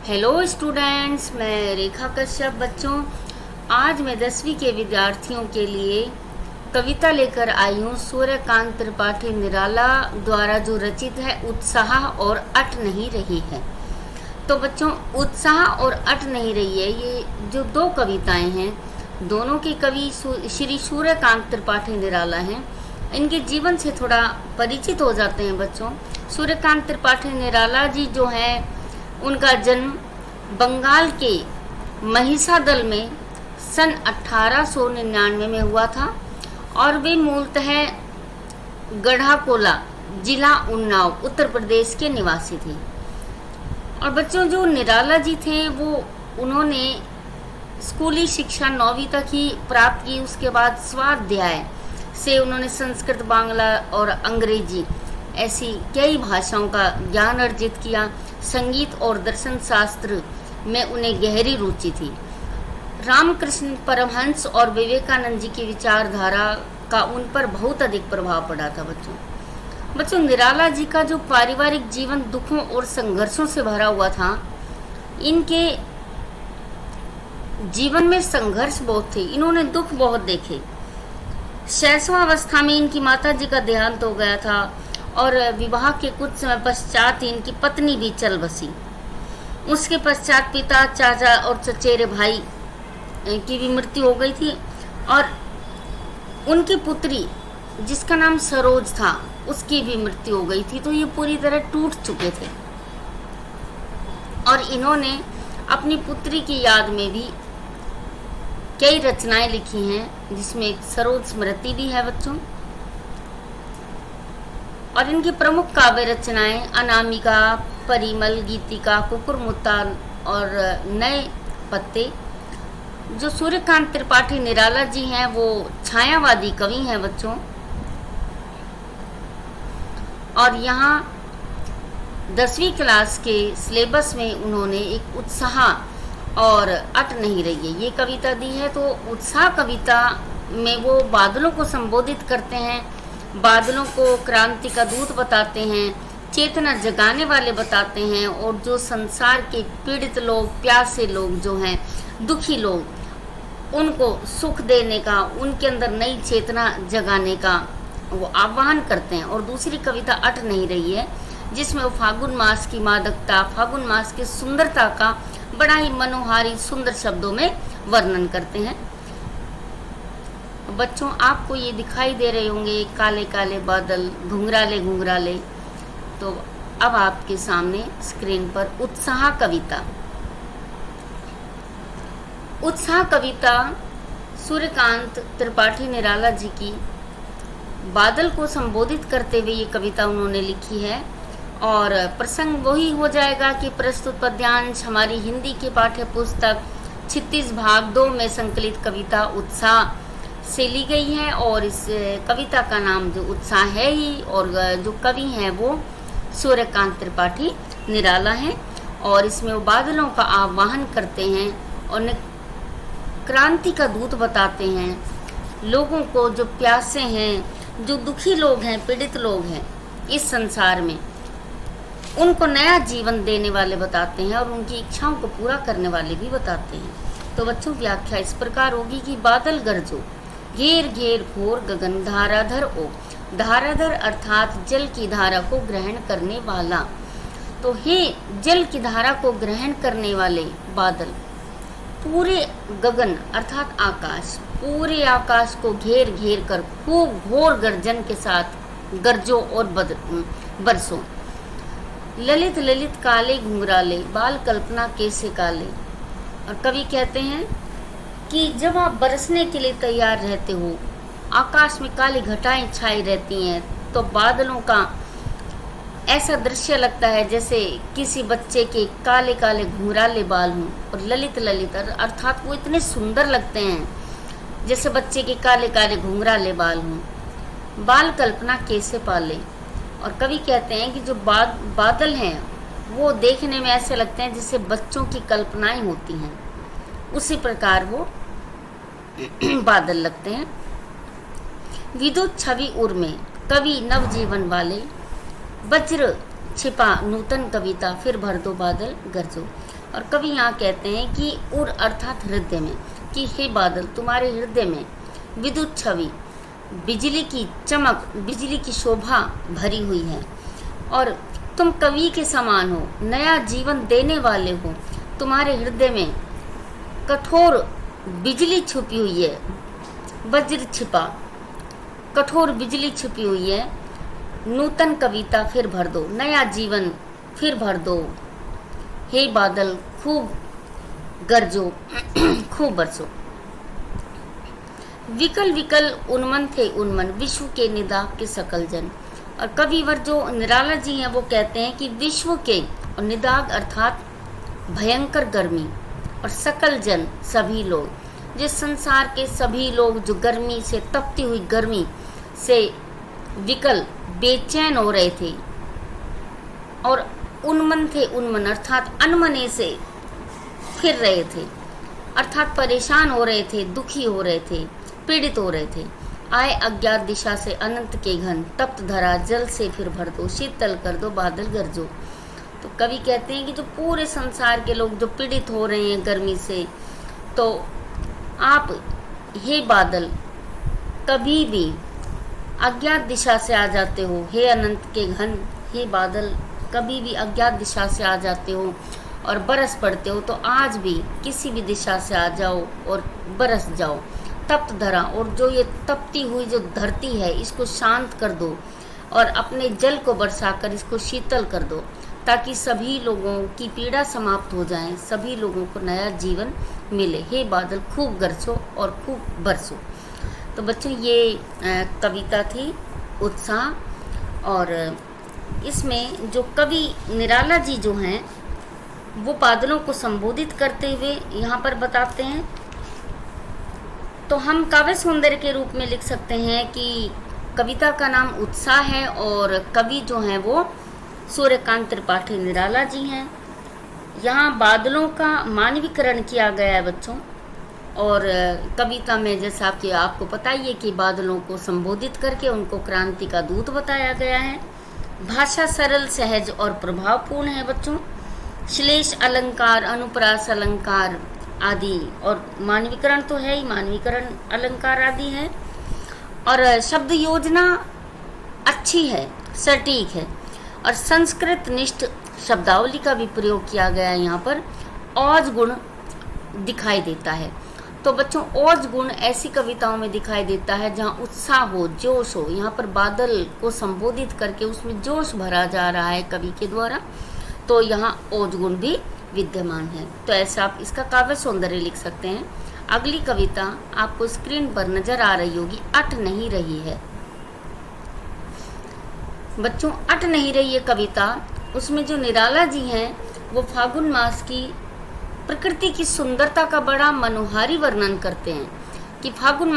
Hello students, मैं रेखा कश्यप। बच्चों, आज मैं 10वीं के विद्यार्थियों के लिए कविता लेकर आई हूँ सूर्यकांत त्रिपाठी निराला द्वारा, जो रचित है उत्साह और अट नहीं रही है। तो बच्चों, उत्साह और अट नहीं रही है, ये जो दो कविताएं हैं, दोनों के कवि श्री सूर्यकांत त्रिपाठी निराला हैं। इनके जीवन से थोड़ा परिचित हो जाते हैं बच्चों। सूर्यकांत त्रिपाठी निराला जी जो हैं, उनका जन्म बंगाल के महिसादल में सन 1899 में हुआ था और वे मूलतः गढ़ाकोला, जिला उन्नाव, उत्तर प्रदेश के निवासी थे। और बच्चों, जो निराला जी थे वो उन्होंने स्कूली शिक्षा 9वीं तक ही प्राप्त की। उसके बाद स्वाध्याय से उन्होंने संस्कृत, बांग्ला और अंग्रेजी ऐसी कई भाषाओं का ज्ञान अर्जित किया। संगीत और दर्शन शास्त्र में उन्हें गहरी रुचि थी। रामकृष्ण परमहंस और विवेकानंद जी की विचारधारा का उन पर बहुत अधिक प्रभाव पड़ा था। बच्चों, निराला जी का जो पारिवारिक जीवन दुखों और संघर्षों से भरा हुआ था। इनके जीवन में संघर्ष बहुत थे, इन्होंने दुख बहुत देखे। शैशवावस्था में इनकी माता जी का देहांत हो गया था और विवाह के कुछ समय पश्चात ही इनकी पत्नी भी चल बसी। उसके पश्चात पिता, चाचा और चचेरे भाई की भी मृत्यु हो गई थी और उनकी पुत्री जिसका नाम सरोज था, उसकी भी मृत्यु हो गई थी। तो ये पूरी तरह टूट चुके थे और इन्होंने अपनी पुत्री की याद में भी कई रचनाएं लिखी हैं, जिसमें एक सरोज स्मृति भी है बच्चों। और इनकी प्रमुख काव्य रचनाएं अनामिका, परिमल, गीतिका, कुकुरमुत्ता और नए पत्ते। जो सूर्यकांत त्रिपाठी निराला जी हैं वो छायावादी कवि हैं बच्चों। और यहाँ 10वीं क्लास के सिलेबस में उन्होंने एक उत्साह और अट नहीं रही है ये कविता दी है। तो उत्साह कविता में वो बादलों को संबोधित करते हैं, बादलों को क्रांति का दूत बताते हैं, चेतना जगाने वाले बताते हैं। और जो संसार के पीड़ित लोग, प्यासे लोग जो हैं, दुखी लोग, उनको सुख देने का, उनके अंदर नई चेतना जगाने का वो आह्वान करते हैं। और दूसरी कविता अट नहीं रही है, जिसमें वो फागुन मास की मादकता, फागुन मास की सुंदरता का बड़ा ही मनोहारी सुंदर शब्दों में वर्णन करते हैं। बच्चों, आपको ये दिखाई दे रहे होंगे काले काले बादल, घुंघराले घुंघराले। तो अब आपके सामने स्क्रीन पर उत्साह कविता। उत्साह कविता सूर्यकांत त्रिपाठी निराला जी की बादल को संबोधित करते हुए ये कविता उन्होंने लिखी है। और प्रसंग वही हो जाएगा कि प्रस्तुत पद्यांश हमारी हिंदी की पाठ्य पुस्तक 36 भाग 2 में संकलित कविता उत्साह से ली गई है। और इस कविता का नाम जो उत्साह है ही, और जो कवि हैं वो सूर्यकांत त्रिपाठी निराला हैं। और इसमें वो बादलों का आह्वान करते हैं और क्रांति का दूत बताते हैं। लोगों को, जो प्यासे हैं, जो दुखी लोग हैं, पीड़ित लोग हैं इस संसार में, उनको नया जीवन देने वाले बताते हैं और उनकी इच्छाओं को पूरा करने वाले भी बताते हैं। तो बच्चों, व्याख्या इस प्रकार होगी कि बादल गरजो, घेर घेर घोर गगन, धाराधर ओ। धाराधर अर्थात जल की धारा को ग्रहण करने वाला। तो हे जल की धारा को ग्रहण करने वाले बादल, पूरे गगन अर्थात आकाश, पूरे आकाश को घेर घेर कर खूब घोर गर्जन के साथ गरजो और बरसो। ललित ललित काले घुंघराले, बाल कल्पना कैसे काले। और कवि कहते हैं कि जब आप बरसने के लिए तैयार रहते हो, आकाश में काली घटाएं छाई रहती हैं, तो बादलों का ऐसा दृश्य लगता है जैसे किसी बच्चे के काले काले घुंघराले बाल हों। और ललित ललित अर्थात वो इतने सुंदर लगते हैं जैसे बच्चे के काले काले घुंघराले बाल हों। बाल कल्पना कैसे पाले। और कवि कहते हैं कि जो बादल हैं वो देखने में ऐसे लगते हैं जैसे बच्चों की कल्पनाएं होती हैं, उसी प्रकार वो बादल लगते हैं। विद्युत छवि उर में कवि नवजीवन वाले, वज्र छिपा नूतन कविता, फिर भर दो बादल गरजो। और कवि यहाँ कहते हैं कि उर अर्थात हृदय में, कि हे बादल तुम्हारे हृदय में विद्युत छवि, बिजली की चमक, बिजली की शोभा भरी हुई है और तुम कवि के समान हो, नया जीवन देने वाले हो। तुम्हारे हृदय में कठोर बिजली छुपी हुई है, वज्र छिपा, कठोर बिजली छुपी हुई है। नूतन कविता फिर भर दो, नया जीवन फिर भर दो। हे बादल खूब गरजो, खूब बरसो। विकल विकल उन्मन थे उन्मन, विश्व के निदा के सकल जन। और कविवर जो निराला जी हैं वो कहते हैं कि विश्व के, और निदाग अर्थात भयंकर गर्मी, और सकल जन सभी लोग, जिस संसार के सभी लोग जो गर्मी से, तपती हुई गर्मी से विकल बेचैन हो रहे थे और उन्मन थे उन्मन अर्थात अनमने से फिर रहे थे, अर्थात परेशान हो रहे थे, दुखी हो रहे थे, पीड़ित हो रहे थे। आए अज्ञात दिशा से अनंत के घन, तप्त धरा जल से फिर भर दो, शीतल कर दो बादल गरजो। तो कवि कहते हैं कि जो पूरे संसार के लोग जो पीड़ित हो रहे हैं गर्मी से, तो आप हे बादल कभी भी अज्ञात दिशा से आ जाते हो। हे अनंत के घन, हे बादल कभी भी अज्ञात दिशा से आ जाते हो और बरस पड़ते हो, तो आज भी किसी भी दिशा से आ जाओ और बरस जाओ। तप्त धरा, और जो ये तपती हुई जो धरती है इसको शांत कर दो और अपने जल को बरसाकर इसको शीतल कर दो, ताकि सभी लोगों की पीड़ा समाप्त हो जाए, सभी लोगों को नया जीवन मिले। हे बादल खूब गरजो और खूब बरसो। तो बच्चों ये कविता थी उत्साह, और इसमें जो कवि निराला जी जो हैं वो बादलों को संबोधित करते हुए यहाँ पर बताते हैं। तो हम काव्य सौंदर्य के रूप में लिख सकते हैं कि कविता का नाम उत्साह है और कवि जो हैं वो सूर्यकांत त्रिपाठी निराला जी हैं। यहाँ बादलों का मानवीकरण किया गया है बच्चों, और कविता में जैसा कि आपको पता ही है कि बादलों को संबोधित करके उनको क्रांति का दूत बताया गया है। भाषा सरल, सहज और प्रभावपूर्ण है बच्चों। श्लेष अलंकार, अनुप्रास अलंकार आदि, और मानवीकरण तो है ही, मानवीकरण अलंकार आदि है। और शब्द योजना अच्छी है, सटीक है, और संस्कृत निष्ठ शब्दावली का भी प्रयोग किया गया है। यहाँ पर औज गुण दिखाई देता है। तो बच्चों औज गुण ऐसी कविताओं में दिखाई देता है जहाँ उत्साह हो, जोश हो। यहाँ पर बादल को संबोधित करके उसमें जोश भरा जा रहा है कवि के द्वारा, तो यहाँ औज गुण भी विद्यमान है। तो ऐसा आप इसका काव्य सौंदर्य लिख सकते हैं। अगली कविता आपको स्क्रीन पर नजर आ रही होगी, अट नहीं रही है। बच्चों अट नहीं रही है कविता, उसमें जो निराला जी हैं वो फागुन मास की प्रकृति की सुंदरता का बड़ा मनोहारी वर्णन करते हैं कि फागुन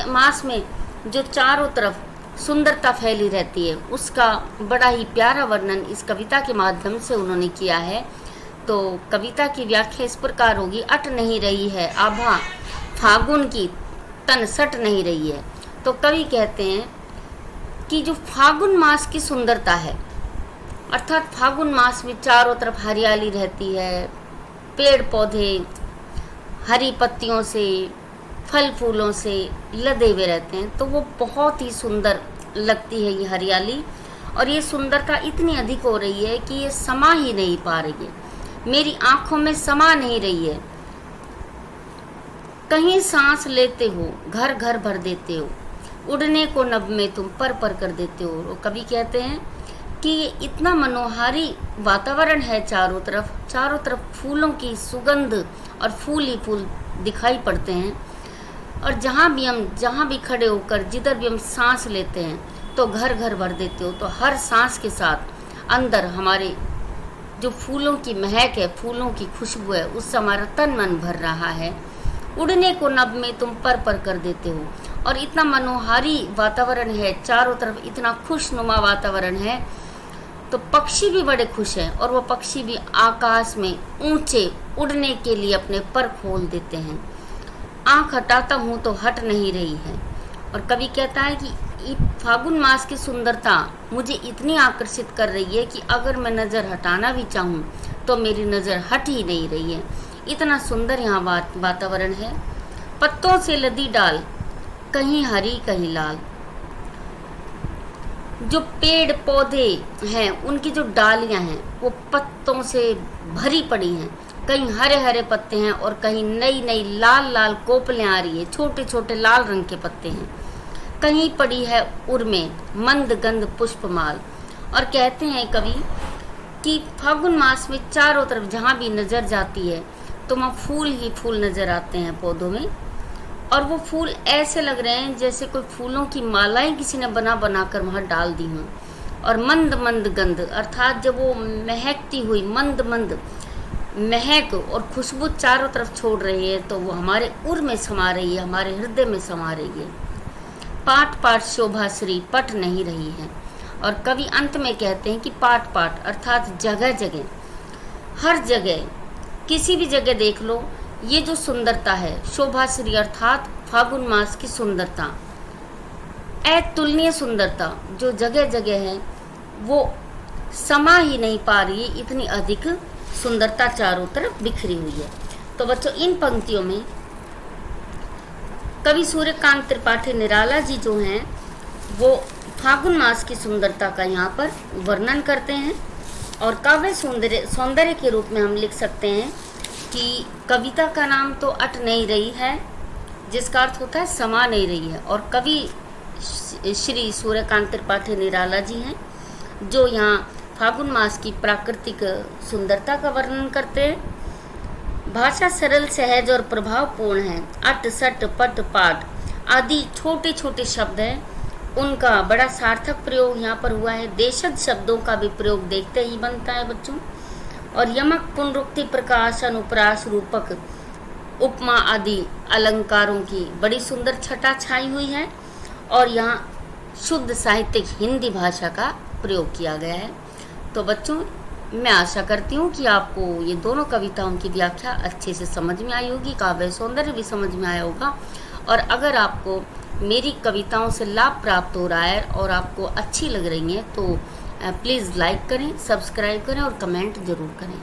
मास में जो चारों तरफ सुंदरता फैली रहती है उसका बड़ा ही प्यारा वर्णन इस कविता के माध्यम से उन्होंने किया है। तो कविता की व्याख्या इस प्रकार होगी, अट नहीं रही है आभा फागुन की, तन सट नहीं रही है। तो कवि कहते हैं कि जो फागुन मास की सुंदरता है, अर्थात फागुन मास में चारों तरफ हरियाली रहती है, पेड़ पौधे हरी पत्तियों से, फल फूलों से लदे हुए रहते हैं, तो वो बहुत ही सुंदर लगती है ये हरियाली। और ये सुंदरता इतनी अधिक हो रही है कि ये समा ही नहीं पा रही है, मेरी आंखों में समा नहीं रही है। कहीं सांस लेते हो घर घर भर देते हो, उड़ने को नभ में तुम पर पर कर देते हो। और कवि कहते हैं कि ये इतना मनोहारी वातावरण है, चारों तरफ फूलों की सुगंध और फूल ही फूल दिखाई पड़ते हैं। और जहाँ भी खड़े होकर जिधर भी हम सांस लेते हैं तो घर घर भर देते हो। तो हर सांस के साथ अंदर हमारे जो फूलों की महक है, फूलों की खुशबू है, उससे हमारा तन मन भर रहा है। उड़ने को नभ में तुम पर पर कर देते हो। और इतना मनोहारी वातावरण है, चारों तरफ इतना खुशनुमा वातावरण है, तो पक्षी भी बड़े खुश हैं और वो पक्षी भी आकाश में ऊंचे उड़ने के लिए अपने पर खोल देते हैं। आँख हटाता हूँ तो हट नहीं रही है। और कवि कहता है कि फागुन मास की सुंदरता मुझे इतनी आकर्षित कर रही है कि अगर मैं नज़र हटाना भी चाहूँ तो मेरी नज़र हट ही नहीं रही है। इतना सुंदर यहाँ वातावरण है। पत्तों से लदी डाल, कहीं हरी कहीं लाल। जो पेड़ पौधे हैं उनकी जो डालियां हैं वो पत्तों से भरी पड़ी हैं। कहीं हरे हरे पत्ते हैं और कहीं नई नई लाल लाल कोपलें आ रही है, छोटे छोटे लाल रंग के पत्ते हैं। कहीं पड़ी है उर्मे मंद गंध पुष्पमाल। और कहते हैं कवि कि फागुन मास में चारों तरफ जहाँ भी नज़र जाती है तो वहाँ फूल ही फूल नज़र आते हैं पौधों में। और वो फूल ऐसे लग रहे हैं जैसे कोई फूलों की मालाएं किसी ने बना बना कर वहाँ डाल दी हों। और मंद मंद गंध, अर्थात जब वो महकती हुई मंद मंद महक और खुशबू चारों तरफ छोड़ रही है तो वो हमारे उर में समा रही है, हमारे हृदय में समा रही है। पाट पाट शोभा श्री पट नहीं रही है। और कवि अंत में कहते हैं कि पाट पाट अर्थात जगह जगह, हर जगह, किसी भी जगह देख लो, ये जो सुंदरता है शोभा श्री अर्थात फागुन मास की सुंदरता, अतुलनीय सुंदरता जो जगह जगह है वो समा ही नहीं पा रही है, इतनी अधिक सुंदरता चारों तरफ बिखरी हुई है। तो बच्चों इन पंक्तियों में कवि सूर्यकांत त्रिपाठी निराला जी जो हैं वो फागुन मास की सुंदरता का यहाँ पर वर्णन करते हैं। और काव्य सौंदर्य के रूप में हम लिख सकते हैं कि कविता का नाम तो अट नहीं रही है, जिसका अर्थ होता है समा नहीं रही है। और कवि श्री सूर्यकांत त्रिपाठी निराला जी हैं जो यहाँ फागुन मास की प्राकृतिक सुंदरता का वर्णन करते हैं। भाषा सरल सहज और प्रभावपूर्ण है। अट सट पट पाट आदि छोटे छोटे शब्द हैं, उनका बड़ा सार्थक प्रयोग यहाँ पर हुआ है। देशज शब्दों का भी प्रयोग देखते ही बनता है बच्चों। और यमक पुनरुक्ति प्रकाश अनुप्रास रूपक उपमा आदि अलंकारों की बड़ी सुंदर छटा छाई हुई है। और यहाँ शुद्ध साहित्यिक हिंदी भाषा का प्रयोग किया गया है। तो बच्चों मैं आशा करती हूँ कि आपको ये दोनों कविताओं की व्याख्या अच्छे से समझ में आई होगी, काव्य सौंदर्य भी समझ में आया होगा। और अगर आपको मेरी कविताओं से लाभ प्राप्त हो रहा है और आपको अच्छी लग रही हैं तो प्लीज़ लाइक करें, सब्सक्राइब करें और कमेंट ज़रूर करें।